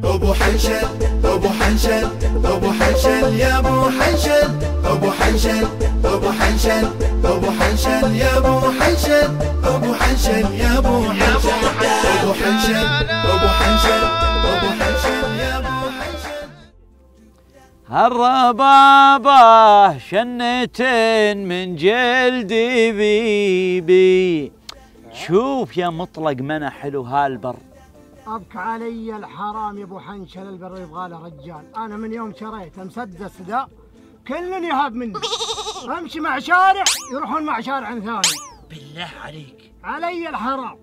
ابو حنشل ابو حنشل ابو حنشل يا ابو حنشل ابو حنشل ابو حنشل ابو حنشل يا ابو حنشل ابو حنشل يا ابو حنشل ابو حنشل ابو حنشل ابو حنشل يا ابو حنشل. هالربابة شنتين من جلدي بيبي، شوف يا مطلق منى حلو هالبر. أبك علي الحرام يا ابو حنشل، البر يبغى له رجال. انا من يوم شريته مسدس ذا كل يهاب مني. امشي مع شارع يروحون مع شارع ثاني. بالله عليك علي الحرام.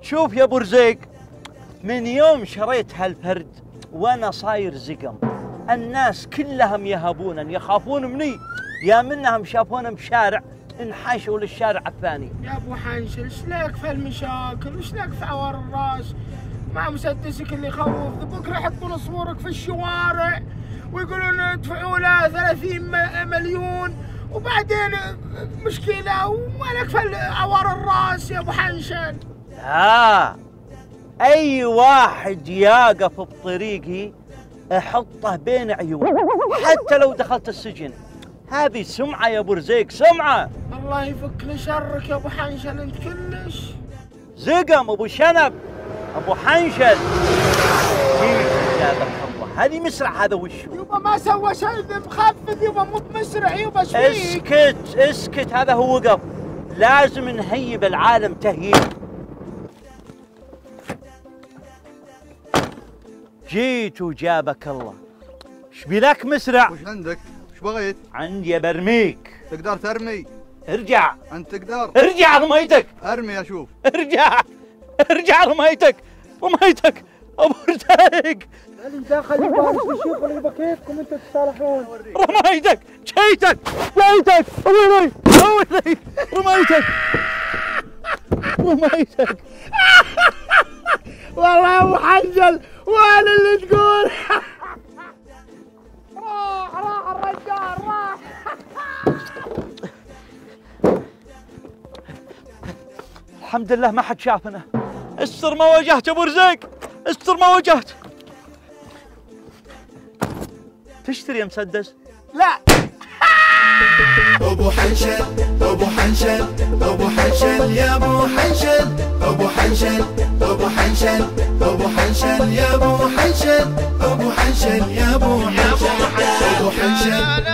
شوف يا ابو رزيق، من يوم شريت هالفرد وانا صاير زقم. الناس كلهم يهابون يخافون مني، يا منهم شافونا بشارع انحاشوا للشارع الثاني. يا ابو حنشل ايش لك في المشاكل؟ ايش لك في عوار الراس؟ مع مسدسك اللي يخوف، بكره يحطون صورك في الشوارع ويقولون ادفعوا له 30 مليون وبعدين مشكله وما لك في عوار الراس يا ابو حنشل. لا، اي واحد يقف بطريقي احطه بين عيوني حتى لو دخلت السجن. هذه سمعة يا ابو رزيق، سمعة. الله يفك لي شرك يا ابو حنشل، انت كلش زقم ابو شنب ابو حنشل. جابك الله، هذه مسرع هذا وشو؟ يبا ما سوى شيء مخفف يبا، مو بمسرع يبا. ايش فيك؟ اسكت اسكت، هذا هو وقف. لازم نهيب العالم تهييب. جيت وجابك الله. ايش بلاك مسرع؟ وش عندك؟ وش بغيت؟ عندي برميك. تقدر ترمي؟ ارجع. انت تقدر؟ ارجع رميتك. ارمي اشوف. ارجع ارجع رميتك رميتك ابو رزيق. اللي داخل يبارك الشيخ ولا يبا كيفكم انتم تتصالحون؟ رميتك جيتك جيتك ابوي ابوي رميتك رميتك. والله يا ابو حنشل وين اللي تقول؟ راح الرجال راح. الحمد لله ما حد شافنا. استر ما واجهت ابو رزيق، استر ما واجهت. تشتري يا مسدس؟ لا. ابو حنشل ابو حنشل ابو حنشل يا ابو حنشل ابو حنشل ابو حنشل ابو حنشل يا ابو حنشل ابو حنشل يا ابو حنشل ابو حنشل